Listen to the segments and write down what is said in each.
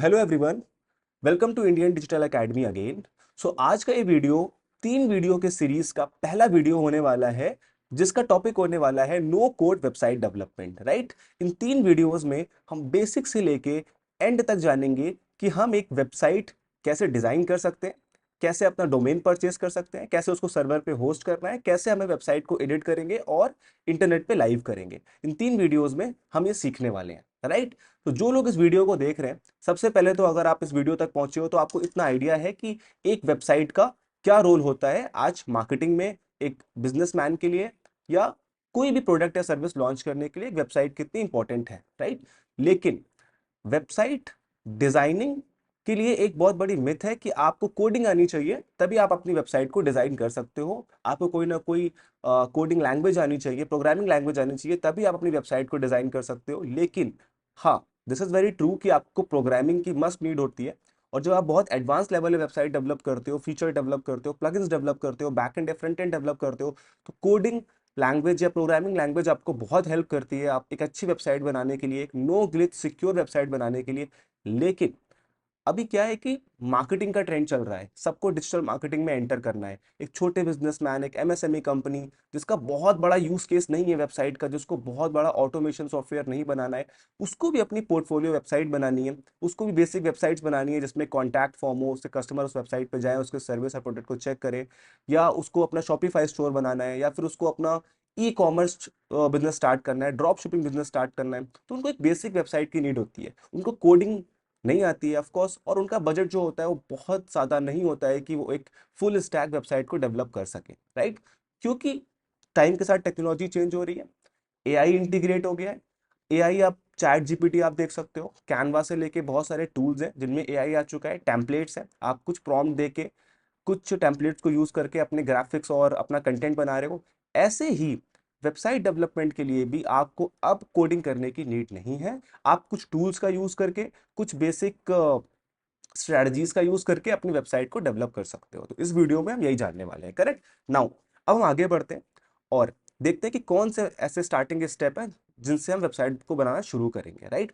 Hello everyone, welcome to Indian digital academy again. So आज का ये वीडियो 3 वीडियो के सीरीज का पहला वीडियो होने वाला है, जिसका टॉपिक होने वाला है no code website development. Right, in 3 videos में हम बेसिक से लेके एंड तक जानेंगे कि हम एक वेबसाइट कैसे डिजाइन कर सकते हैं, कैसे अपना डोमेन परचेज कर सकते हैं, कैसे उसको सर्वर पे होस्ट करना है, कैसे हमें वेबसाइट को एडिट करेंगे और इंटरनेट पे लाइव करेंगे। इन 3 वीडियोस में हम ये सीखने वाले हैं। राइट, तो जो लोग इस वीडियो को देख रहे हैं, सबसे पहले तो अगर आप इस वीडियो तक पहुंचे हो तो आपको इतना आइडिया है कि एक वेबसाइट का क्या रोल होता है आज मार्केटिंग में, एक बिजनेसमैन के लिए या कोई भी प्रोडक्ट या सर्विस लॉन्च करने के लिए एक वेबसाइट कितनी इंपॉर्टेंट है। राइट, लेकिन वेबसाइट डिजाइनिंग के लिए एक बहुत बड़ी मिथ है कि आपको कोडिंग आनी चाहिए तभी आप अपनी वेबसाइट को डिजाइन कर सकते हो। आपको कोई ना कोई कोडिंग लैंग्वेज आनी चाहिए, प्रोग्रामिंग लैंग्वेज आनी चाहिए, तभी आप अपनी वेबसाइट को डिजाइन कर सकते हो। लेकिन हाँ, दिस इज वेरी ट्रू कि आपको प्रोग्रामिंग की मस्ट नीड होती है। और जब आप बहुत एडवांस लेवल में वेबसाइट डेवलप करते हो, फीचर डेवलप करते हो, प्लगइन्स डेवलप करते हो, बैक एंड या फ्रंट एंड डेवलप करते हो, तो कोडिंग लैंग्वेज या प्रोग्रामिंग लैंग्वेज आपको बहुत हेल्प करती है आप एक अच्छी वेबसाइट बनाने के लिए, एक नो ग्लिच सिक्योर वेबसाइट बनाने के लिए। लेकिन अभी क्या है कि मार्केटिंग का ट्रेंड चल रहा है, सबको डिजिटल मार्केटिंग में एंटर करना है। एक छोटे बिजनेसमैन, एक एमएसएमई कंपनी जिसका बहुत बड़ा यूज केस नहीं है वेबसाइट का, जिसको बहुत बड़ा ऑटोमेशन सॉफ्टवेयर नहीं बनाना है, उसको भी अपनी पोर्टफोलियो वेबसाइट बनानी है। उसको भी बेसिक वेबसाइट्स बनानी है जिसमें कॉन्टैक्ट फॉर्म हो, उससे कस्टमर उस वेबसाइट पर जाए, उसके सर्विस और प्रोडक्ट को चेक करे, या उसको अपना शॉपिफाई स्टोर बनाना है, या फिर उसको अपना ई कॉमर्स बिजनेस स्टार्ट करना है, ड्रॉप शिपिंग बिजनेस स्टार्ट करना है। तो उनको एक बेसिक वेबसाइट की नीड होती है। उनको कोडिंग नहीं आती है ऑफ कोर्स, और उनका बजट जो होता है वो बहुत ज़्यादा नहीं होता है कि वो एक फुल स्टैक वेबसाइट को डेवलप कर सके। राइट, क्योंकि टाइम के साथ टेक्नोलॉजी चेंज हो रही है, एआई इंटीग्रेट हो गया है। एआई, आप चैट जीपीटी आप देख सकते हो, कैनवा से लेके बहुत सारे टूल्स हैं जिनमें एआई आ चुका है, टेम्पलेट्स है। आप कुछ प्रॉम्प्ट दे के, कुछ टेम्पलेट्स को यूज करके अपने ग्राफिक्स और अपना कंटेंट बना रहे हो। ऐसे ही वेबसाइट डेवलपमेंट के लिए भी आपको अब कोडिंग करने की नीड नहीं है। आप कुछ टूल्स का यूज करके, कुछ बेसिक स्ट्रेटजीज का यूज करके अपनी वेबसाइट को डेवलप कर सकते हो। तो इस वीडियो में हम यही जानने वाले हैं। करेक्ट नाउ, अब हम आगे बढ़ते हैं और देखते हैं कि कौन से ऐसे स्टार्टिंग स्टेप हैं जिनसे हम वेबसाइट को बनाना शुरू करेंगे। राइट,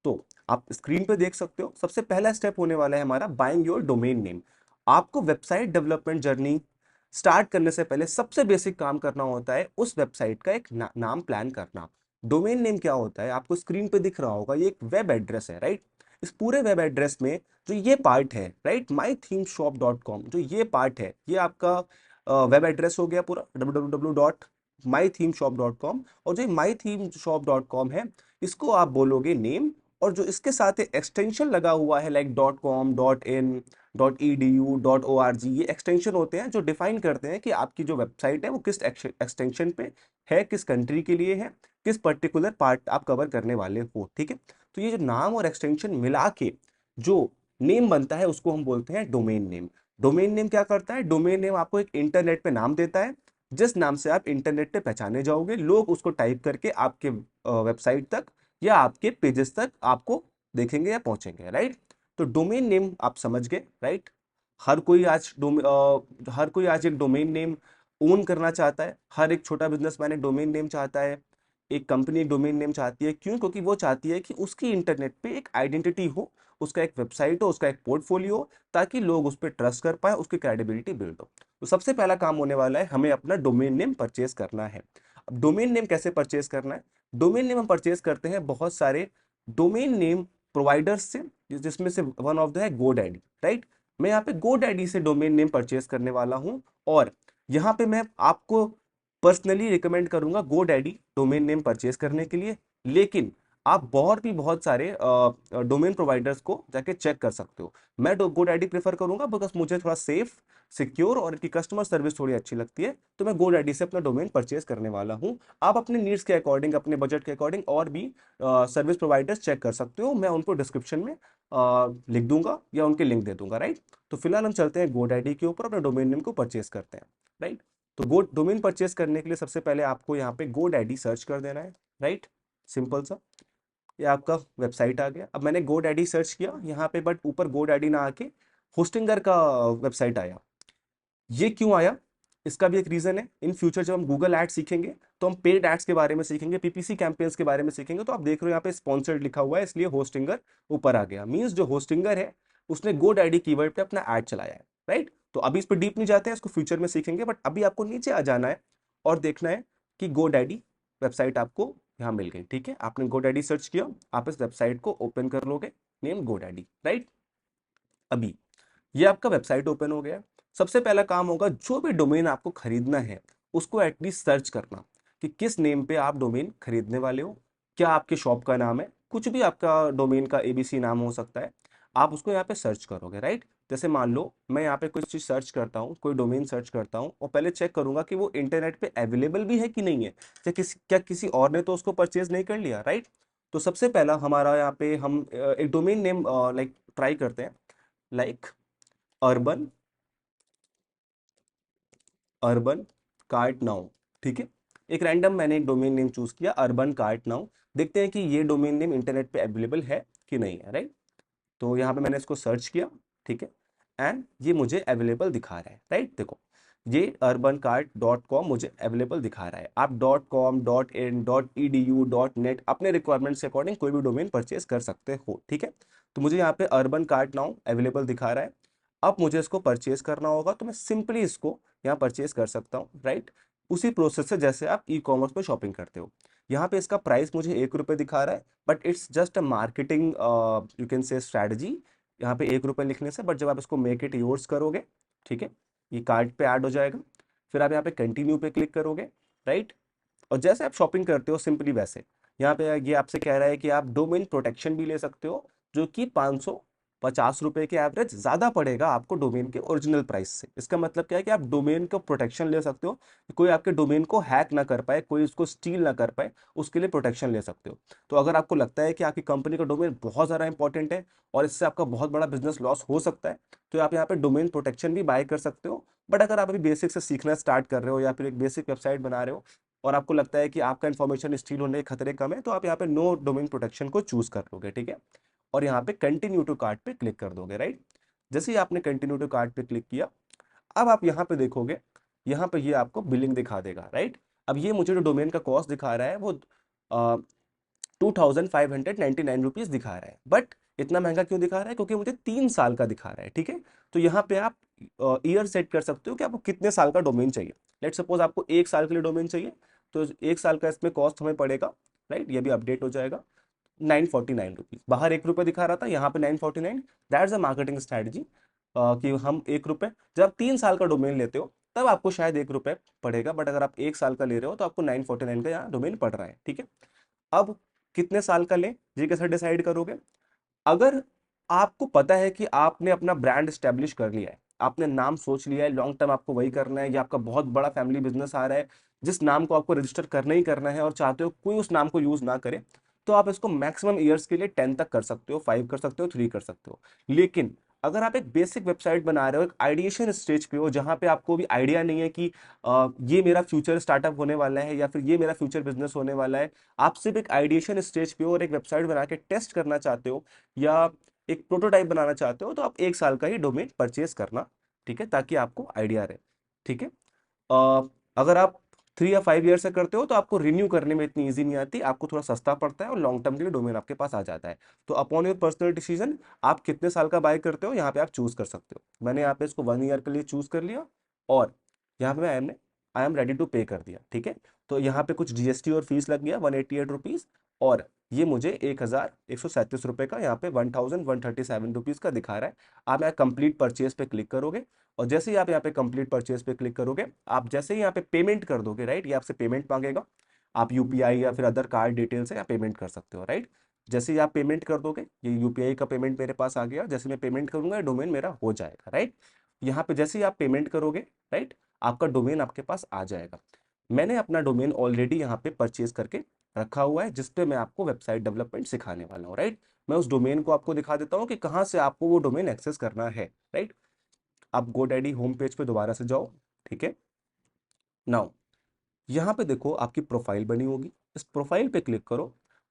तो आप स्क्रीन पे देख सकते हो, सबसे पहला स्टेप होने वाला है हमारा बाइंग योर डोमेन नेम। आपको वेबसाइट डेवलपमेंट जर्नी स्टार्ट करने से पहले सबसे बेसिक काम करना होता है उस वेबसाइट का एक नाम प्लान करना। डोमेन नेम क्या होता है, आपको स्क्रीन पे दिख रहा होगा, ये एक वेब एड्रेस है। राइट, इस पूरे वेब एड्रेस में जो ये पार्ट है, राइट, mythemeshop.com, जो ये पार्ट है, ये आपका वेब एड्रेस हो गया पूरा www.mythemeshop.com। और जो mythemeshop.com है, इसको आप बोलोगे नेम, और जो इसके साथ एक्सटेंशन लगा हुआ है like .com, .in, .edu, .org, ये एक्सटेंशन होते हैं जो डिफाइन करते हैं कि आपकी जो वेबसाइट है वो किस एक्सटेंशन पे है, किस कंट्री के लिए है, किस पर्टिकुलर पार्ट आप कवर करने वाले हो। ठीक है, तो ये जो नाम और एक्सटेंशन मिला के जो नेम बनता है उसको हम बोलते हैं डोमेन नेम। डोमेन नेम क्या करता है, डोमेन नेम आपको एक इंटरनेट पे नाम देता है, जिस नाम से आप इंटरनेट पे पहचाने जाओगे। लोग उसको टाइप करके आपके वेबसाइट तक या आपके पेजेस तक आपको देखेंगे या पहुंचेंगे। राइट, तो डोमेन नेम आप समझ गए। राइट, हर कोई आज एक डोमेन नेम ओन करना चाहता है। हर एक छोटा बिजनेसमैन एक डोमेन नेम चाहता है, एक कंपनी एक डोमेन नेम चाहती है। क्यों? क्योंकि वो चाहती है कि उसकी इंटरनेट पे एक आइडेंटिटी हो, उसका एक वेबसाइट हो, उसका एक पोर्टफोलियो हो, ताकि लोग उस पर ट्रस्ट कर पाए, उसकी क्रेडिबिलिटी बिल्ड हो। तो सबसे पहला काम होने वाला है, हमें अपना डोमेन नेम परचेज करना है। अब डोमेन नेम कैसे परचेज करना है? डोमेन नेम हम परचेज करते हैं बहुत सारे डोमेन नेम प्रोवाइडर्स से, जिसमें से वन ऑफ द है GoDaddy। राइट, मैं यहाँ पे GoDaddy से डोमेन नेम परचेज करने वाला हूँ, और यहाँ पे मैं आपको पर्सनली रिकमेंड करूंगा GoDaddy डोमेन नेम परचेज करने के लिए। लेकिन आप बहुत सारे डोमेन प्रोवाइडर्स को जाके चेक कर सकते हो। मैं GoDaddy प्रेफर करूंगा बिकॉज मुझे थोड़ा सेफ, सिक्योर और इनकी कस्टमर सर्विस थोड़ी अच्छी लगती है, तो मैं GoDaddy से अपना डोमेन परचेज करने वाला हूं। आप अपने नीड्स के अकॉर्डिंग, अपने बजट के अकॉर्डिंग और भी सर्विस प्रोवाइडर्स चेक कर सकते हो। मैं उनको डिस्क्रिप्शन में लिख दूंगा या उनके लिंक दे दूंगा। राइट, तो फिलहाल हम चलते हैं GoDaddy के ऊपर, अपने डोमेन नेम को परचेज करते हैं। राइट, तो गो डोमेन परचेज करने के लिए सबसे पहले आपको यहाँ पे GoDaddy सर्च कर देना है। राइट, सिंपल सा, ये आपका वेबसाइट आ गया। अब मैंने GoDaddy सर्च किया यहाँ पे, बट ऊपर GoDaddy ना आके होस्टिंगर का वेबसाइट आया। ये क्यों आया? इसका भी एक रीजन है, इन फ्यूचर जब हम गूगल एड्स सीखेंगे तो हम पेड एड्स के बारे में सीखेंगे, पीपीसी कैंपेन्स के बारे में सीखेंगे। तो आप देख रहे हो यहाँ पे स्पॉन्सर्ड लिखा हुआ है, इसलिए होस्टिंगर ऊपर आ गया। मींस जो होस्टिंगर है उसने गोडैडी कीवर्ड पे अपना एड चलाया है, राइट। तो अभी इस पर डीप नहीं जाते हैं, इसको फ्यूचर में सीखेंगे, बट अभी आपको नीचे आ जाना है और देखना है कि गोडैडी वेबसाइट आपको यहाँ मिल गई। ठीक है, आपने गोडैडी सर्च किया, आप इस वेबसाइट को ओपन कर लोगे, नेम गोडैडी, राइट। अभी ये आपका वेबसाइट ओपन हो गया। सबसे पहला काम होगा, जो भी डोमेन आपको खरीदना है उसको एटलीस्ट सर्च करना कि किस नेम पे आप डोमेन खरीदने वाले हो, क्या आपके शॉप का नाम है, कुछ भी आपका डोमेन का एबीसी नाम हो सकता है, आप उसको यहाँ पे सर्च करोगे, राइट। जैसे मान लो मैं यहाँ पे कुछ चीज सर्च करता हूँ, कोई डोमेन सर्च करता हूँ, और पहले चेक करूंगा कि वो इंटरनेट पे अवेलेबल भी है कि नहीं है, क्या किसी और ने तो उसको परचेज नहीं कर लिया, राइट। तो सबसे पहला हमारा यहाँ पे हम एक डोमेन नेम लाइक ट्राई करते हैं, like urban urban cart now. ठीक है, एक रैंडम मैंने एक डोमेन नेम चूज किया, अर्बन कार्ट नाउ। देखते हैं कि ये डोमेन नेम इंटरनेट पे अवेलेबल है कि नहीं है, राइट। तो यहाँ पे मैंने इसको सर्च किया, ठीक है, एंड ये मुझे अवेलेबल दिखा रहा है, राइट। देखो ये urbancart.com मुझे अवेलेबल दिखा रहा है। आप .com .in .edu .net अपने रिक्वायरमेंट से अकॉर्डिंग कोई भी डोमेन परचेज कर सकते हो, ठीक है। तो मुझे यहाँ पे अर्बन कार्ट नाउ अवेलेबल दिखा रहा है। अब मुझे इसको परचेज करना होगा, तो मैं सिंपली इसको यहाँ परचेज कर सकता हूँ, राइट। उसी प्रोसेस से जैसे आप ई कॉमर्स पे शॉपिंग करते हो। यहाँ पे इसका प्राइस मुझे 1 रुपये दिखा रहा है, but it's just a marketing you can say strategy, यहाँ पे 1 रुपये लिखने से। बट जब आप इसको मेक इट योर्स करोगे, ठीक है, ये कार्ट पे ऐड हो जाएगा। फिर आप यहाँ पे कंटिन्यू पे क्लिक करोगे, राइट। और जैसे आप शॉपिंग करते हो सिंपली वैसे यहाँ पे ये आपसे कह रहा है कि आप डोमेन प्रोटेक्शन भी ले सकते हो, जो कि 550 रुपए के एवरेज ज्यादा पड़ेगा आपको डोमेन के ओरिजिनल प्राइस से। इसका मतलब क्या है कि आप डोमेन का प्रोटेक्शन ले सकते हो, कोई आपके डोमेन को हैक ना कर पाए, कोई उसको स्टील ना कर पाए, उसके लिए प्रोटेक्शन ले सकते हो। तो अगर आपको लगता है कि आपकी कंपनी का डोमेन बहुत ज्यादा इंपॉर्टेंट है और इससे आपका बहुत बड़ा बिजनेस लॉस हो सकता है, तो आप यहाँ पे डोमेन प्रोटेक्शन भी बाय कर सकते हो। बट अगर आप अभी बेसिक से सीखना स्टार्ट कर रहे हो या फिर एक बेसिक वेबसाइट बना रहे हो और आपको लगता है कि आपका इन्फॉर्मेशन स्टील होने के खतरे कम है, तो आप यहाँ पे नो डोमेन प्रोटेक्शन को चूज कर लोगे, ठीक है। और यहाँ पे कंटिन्यू टू कार्ट पे क्लिक कर दोगे, राइट। जैसे ही आपने कंटिन्यू टू कार्ट पे क्लिक किया, अब आप यहाँ पे देखोगे, यहाँ पे ये आपको बिलिंग दिखा देगा, राइट। अब ये मुझे जो डोमेन का कॉस्ट दिखा रहा है वो 2599 रुपीज दिखा रहा है। बट इतना महंगा क्यों दिखा रहा है? क्योंकि मुझे 3 साल का दिखा रहा है, ठीक है। तो यहाँ पे आप ईयर सेट कर सकते हो कि आपको कितने साल का डोमेन चाहिए। लेट सपोज आपको 1 साल के लिए डोमेन चाहिए, तो 1 साल का इसमें कॉस्ट हमें पड़ेगा, राइट। ये भी अपडेट हो जाएगा, 949 रुपीज। बाहर 1 रुपये दिखा रहा था, यहाँ पे 949। दैट्स अ मार्केटिंग स्ट्रेटजी कि हम 1 रुपये, जब आप 3 साल का डोमेन लेते हो तब आपको शायद 1 रुपये पड़ेगा, बट अगर आप 1 साल का ले रहे हो तो आपको 949 का यहाँ डोमेन पड़ रहा है, ठीक है। अब कितने साल का लें, ये कैसे डिसाइड करोगे? अगर आपको पता है कि आपने अपना ब्रांड स्टैब्लिश कर लिया है, आपने नाम सोच लिया है, लॉन्ग टर्म आपको वही करना है, या आपका बहुत बड़ा फैमिली बिजनेस आ रहा है जिस नाम को आपको रजिस्टर करना ही करना है और चाहते हो कोई उस नाम को यूज ना करे, तो आप इसको मैक्सिमम ईयर्स के लिए 10 तक कर सकते हो, 5 कर सकते हो, 3 कर सकते हो। लेकिन अगर आप एक बेसिक वेबसाइट बना रहे हो, एक आइडिएशन स्टेज पे हो, जहां पे आपको भी आइडिया नहीं है कि ये मेरा फ्यूचर स्टार्टअप होने वाला है या फिर ये मेरा फ्यूचर बिजनेस होने वाला है, आप सिर्फ एक आइडिएशन स्टेज पे हो और एक वेबसाइट बना के टेस्ट करना चाहते हो या एक प्रोटोटाइप बनाना चाहते हो, तो आप 1 साल का ही डोमेन परचेज करना, ठीक है, ताकि आपको आइडिया रहे, ठीक है। अ, अगर आप 3 या 5 ईयर से करते हो तो आपको रिन्यू करने में इतनी ईजी नहीं आती, आपको थोड़ा सस्ता पड़ता है और लॉन्ग टर्म के लिए डोमेन आपके पास आ जाता है। तो अपॉन योर पर्सनल डिसीजन, आप कितने साल का बाय करते हो यहाँ पे आप चूज कर सकते हो। मैंने यहाँ पे इसको 1 ईयर के लिए चूज कर लिया और यहाँ पे मैंने आई एम रेडी टू पे कर दिया, ठीक है। तो यहाँ पे कुछ जीएसटी और फीस लग गया 188 रुपीज, और ये मुझे 1137 रुपए का, यहाँ पे 1137 रुपीज का दिखा रहा है। आप यहाँ कंप्लीट परचेज पे क्लिक करोगे और जैसे ही आप यहाँ पे कंप्लीट परचेज पे क्लिक करोगे, आप जैसे ही यहाँ पे पेमेंट कर दोगे, राइट, ये आपसे पेमेंट मांगेगा। आप यूपीआई या फिर अदर कार्ड डिटेल से आप पेमेंट कर सकते हो, राइट। जैसे ही आप पेमेंट कर दोगे, ये यूपीआई का पेमेंट मेरे पास आ गया, जैसे मैं पेमेंट करूंगा डोमेन मेरा हो जाएगा, राइट। यहाँ पे जैसे ही आप पेमेंट करोगे, राइट, आपका डोमेन आपके पास आ जाएगा। मैंने अपना डोमेन ऑलरेडी यहाँ पे परचेज करके रखा हुआ है, जिसपे मैं आपको वेबसाइट डेवलपमेंट सिखाने वाला हूँ, राइट। मैं उस डोमेन को आपको दिखा देता हूँ कि कहाँ से आपको वो डोमेन एक्सेस करना है, राइट। आप गोडैडी होम पेज पे दोबारा से जाओ, ठीक है। नाउ यहाँ पे देखो आपकी प्रोफाइल बनी होगी, इस प्रोफाइल पे क्लिक करो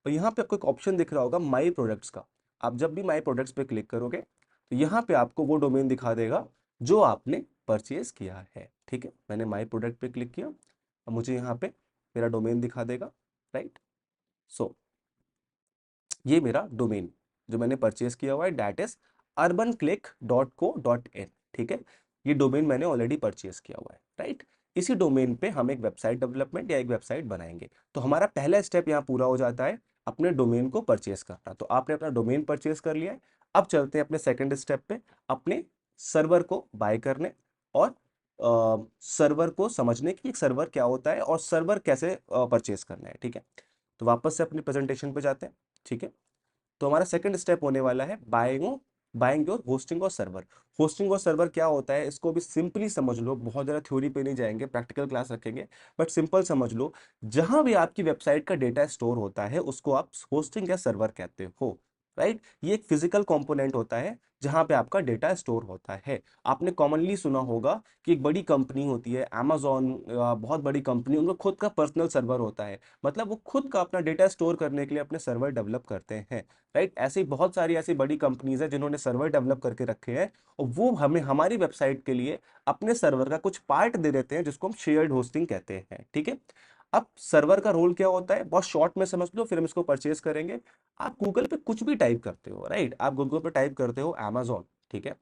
और यहाँ पे आपको एक ऑप्शन दिख रहा होगा माई प्रोडक्ट्स का। आप जब भी माई प्रोडक्ट्स पे क्लिक करोगे तो यहाँ पे आपको वो डोमेन दिखा देगा जो आपने परचेज किया है। ठीक है, मैंने माई प्रोडक्ट पे क्लिक किया, अब मुझे यहाँ पे मेरा डोमेन दिखा देगा, राइट। सो ये मेरा डोमेन जो मैंने परचेज किया हुआ है, डैट इज urbanclick.co.in। ठीक है, ये डोमेन मैंने ऑलरेडी परचेज किया हुआ है, राइट। इसी डोमेन पे हम एक वेबसाइट डेवलपमेंट या एक वेबसाइट बनाएंगे। तो हमारा पहला स्टेप यहाँ पूरा हो जाता है, अपने डोमेन को परचेज करना। तो आपने अपना डोमेन परचेज कर लिया है। अब चलते हैं अपने सेकंड स्टेप पे, अपने सर्वर को बाय करने और सर्वर को समझने कि एक सर्वर क्या होता है और सर्वर कैसे परचेज करना है। ठीक है, तो वापस से अपनी प्रेजेंटेशन पे जाते हैं। ठीक है, तो हमारा सेकंड स्टेप होने वाला है बाइंग योर होस्टिंग और सर्वर। होस्टिंग और सर्वर क्या होता है, इसको भी सिंपली समझ लो, बहुत ज़्यादा थ्योरी पे नहीं जाएंगे, प्रैक्टिकल क्लास रखेंगे, बट सिंपल समझ लो। जहां भी आपकी वेबसाइट का डेटा स्टोर होता है उसको आप होस्टिंग या सर्वर कहते हो, राइट। ये एक फिजिकल कंपोनेंट होता है जहां पे आपका डेटा स्टोर होता है। आपने कॉमनली सुना होगा कि एक बड़ी कंपनी होती है अमेजॉन, बहुत बड़ी कंपनी, उनका खुद का पर्सनल सर्वर होता है, मतलब वो खुद का अपना डेटा स्टोर करने के लिए अपने सर्वर डेवलप करते हैं, राइट। ऐसी बहुत सारी ऐसी बड़ी कंपनीज है जिन्होंने सर्वर डेवलप करके रखे हैं और वो हमें हमारी वेबसाइट के लिए अपने सर्वर का कुछ पार्ट दे देते हैं जिसको हम शेयर्ड होस्टिंग कहते हैं। ठीक है, अब सर्वर का रोल क्या होता है बहुत शॉर्ट में समझ लो, फिर हम इसको परचेज करेंगे। आप गूगल पे कुछ भी टाइप करते हो, राइट, आप गूगल पे टाइप करते हो अमेजोन। ठीक है,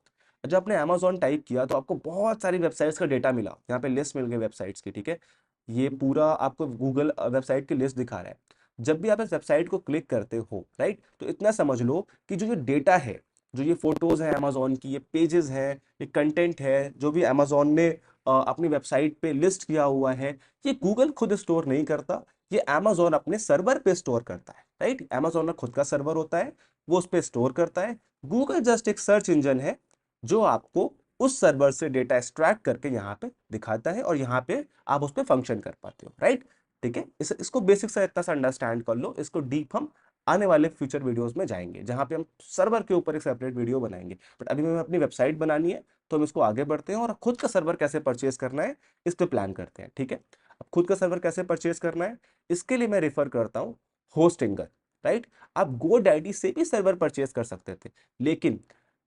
जब आपने अमेजोन टाइप किया तो आपको बहुत सारी वेबसाइट्स का डेटा मिला, यहाँ पे लिस्ट मिल गई वेबसाइट्स की। ठीक है, ये पूरा आपको गूगल वेबसाइट की लिस्ट दिखा रहा है। जब भी आप इस वेबसाइट को क्लिक करते हो, राइट, तो इतना समझ लो कि जो ये डेटा है, जो ये फोटोज है अमेजोन की, ये पेजेस है, ये कंटेंट है, जो भी अमेजोन ने अपनी वेबसाइट पे लिस्ट किया हुआ है, ये गूगल खुद स्टोर नहीं करता, ये अमेजोन अपने सर्वर पे स्टोर करता है, राइट। अमेजोन का खुद का सर्वर होता है, वो उस पे स्टोर करता है। गूगल जस्ट एक सर्च इंजन है जो आपको उस सर्वर से डेटा एक्सट्रैक्ट करके यहाँ पे दिखाता है और यहाँ पे आप उस पे फंक्शन कर पाते हो, राइट। ठीक है, इसको बेसिक सा इतना सा अंडरस्टैंड कर लो, इसको डीप हम आने वाले फ्यूचर वीडियोस में जाएंगे जहां पे हम सर्वर के ऊपर एक सेपरेट वीडियो बनाएंगे। बट अभी हमें अपनी वेबसाइट बनानी है, तो हम इसको आगे बढ़ते हैं और खुद का सर्वर कैसे परचेज करना है इस पे प्लान करते हैं। ठीक है, अब खुद का सर्वर कैसे परचेज करना है, इसके लिए मैं रेफर करता हूँ होस्टिंगर, राइट। आप गोडैडी से भी सर्वर परचेज कर सकते थे, लेकिन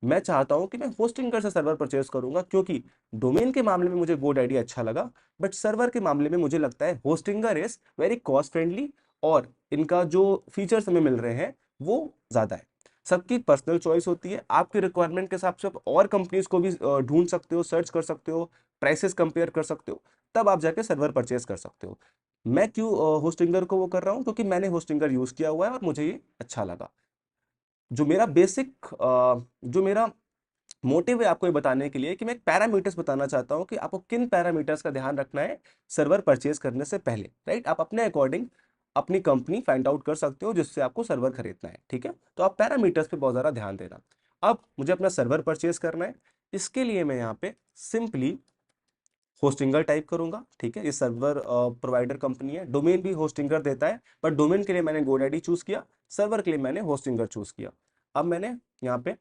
मैं चाहता हूं कि मैं होस्टिंगर से सर्वर परचेज करूंगा, क्योंकि डोमेन के मामले में मुझे गोडैडी अच्छा लगा, बट सर्वर के मामले में मुझे लगता है Hostinger is very cost friendly और इनका जो फीचर्स हमें मिल रहे हैं वो ज्यादा है। सबकी पर्सनल चॉइस होती है, आपके रिक्वायरमेंट के हिसाब से आप और कंपनीज को भी ढूंढ सकते हो, सर्च कर सकते हो, प्राइसेस कंपेयर कर सकते हो, तब आप जाके सर्वर परचेज कर सकते हो। मैं क्यों होस्टिंगर को वो कर रहा हूँ, क्योंकि मैंने होस्टिंगर यूज किया हुआ है और मुझे ये अच्छा लगा। जो मेरा बेसिक जो मेरा मोटिव है आपको ये बताने के लिए कि मैं एक पैरामीटर्स बताना चाहता हूं कि आपको किन पैरामीटर्स का ध्यान रखना है सर्वर परचेज करने से पहले, राइट। आप अपने अकॉर्डिंग अपनी कंपनी फाइंड आउट कर सकते हो जिससे आपको सर्वर खरीदना है। ठीक है, तो आप पैरामीटर्स पे बहुत ज़्यादा ध्यान देना। अब मुझे अपना सर्वर परचेज करना है, इसके लिए मैं यहाँ पे सिंपली होस्टिंगर टाइप करूंगा। ठीक है, ये सर्वर प्रोवाइडर कंपनी है, डोमेन भी होस्टिंगर देता है, बट डोमेन के लिए मैंने गोडैडी चूज किया, सर्वर के लिए मैंने होस्टिंगर चूज किया। अब मैंने यहाँ पे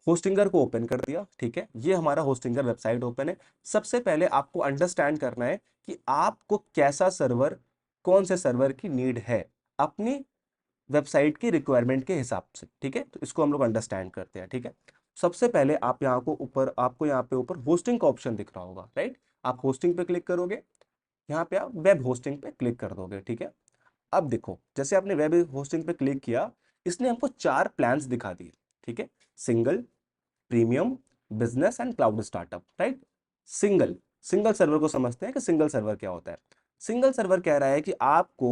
होस्टिंगर को ओपन कर दिया। ठीक है, ये हमारा होस्टिंगर वेबसाइट ओपन है। सबसे पहले आपको अंडरस्टैंड करना है कि आपको कैसा सर्वर, कौन से सर्वर की नीड है अपनी वेबसाइट की रिक्वायरमेंट के हिसाब से। ठीक है, तो इसको हम लोग अंडरस्टैंड करते हैं। ठीक है, सबसे पहले आप यहाँ को ऊपर, आपको यहाँ पे ऊपर होस्टिंग का ऑप्शन दिख रहा होगा, राइट। आप होस्टिंग पे क्लिक करोगे, यहाँ पे आप वेब होस्टिंग पे क्लिक कर दोगे। ठीक है, अब देखो जैसे आपने वेब होस्टिंग पे क्लिक किया, इसने हमको 4 प्लान्स दिखा दिए। ठीक है, single, premium, business and cloud startup, right. Single single server को समझते हैं कि सिंगल सर्वर क्या होता है। सिंगल सर्वर कह रहा है कि आपको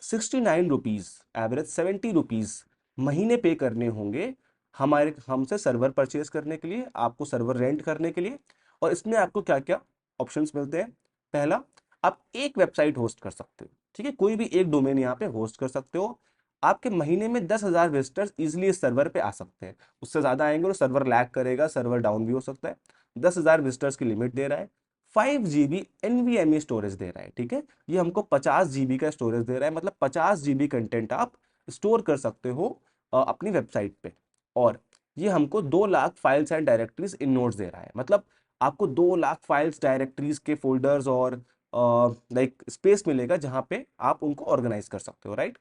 69 रुपीज, एवरेज 70 रुपीज महीने पे करने होंगे हमारे हमसे सर्वर परचेज करने के लिए, आपको सर्वर रेंट करने के लिए। और इसमें आपको क्या क्या ऑप्शंस मिलते हैं। पहला, आप एक वेबसाइट होस्ट कर सकते हो। ठीक है, कोई भी एक डोमेन यहाँ पे होस्ट कर सकते हो। आपके महीने में 10,000 विजिटर्स इजिली इस सर्वर पे आ सकते हैं। उससे ज्यादा आएंगे तो सर्वर लैग करेगा, सर्वर डाउन भी हो सकता है। 10,000 विजिटर्स की लिमिट दे रहा है। 5 GB NVMe स्टोरेज दे रहा है। ठीक है, ये हमको 50 GB का स्टोरेज दे रहा है, मतलब 50 GB कंटेंट आप स्टोर कर सकते हो अपनी वेबसाइट पे। और ये हमको 2 lakh files and directories inodes दे रहा है, मतलब आपको 2 लाख फाइल्स, डायरेक्टरीज के फोल्डर्स और लाइक स्पेस मिलेगा जहां पे आप उनको ऑर्गेनाइज कर सकते हो, राइट।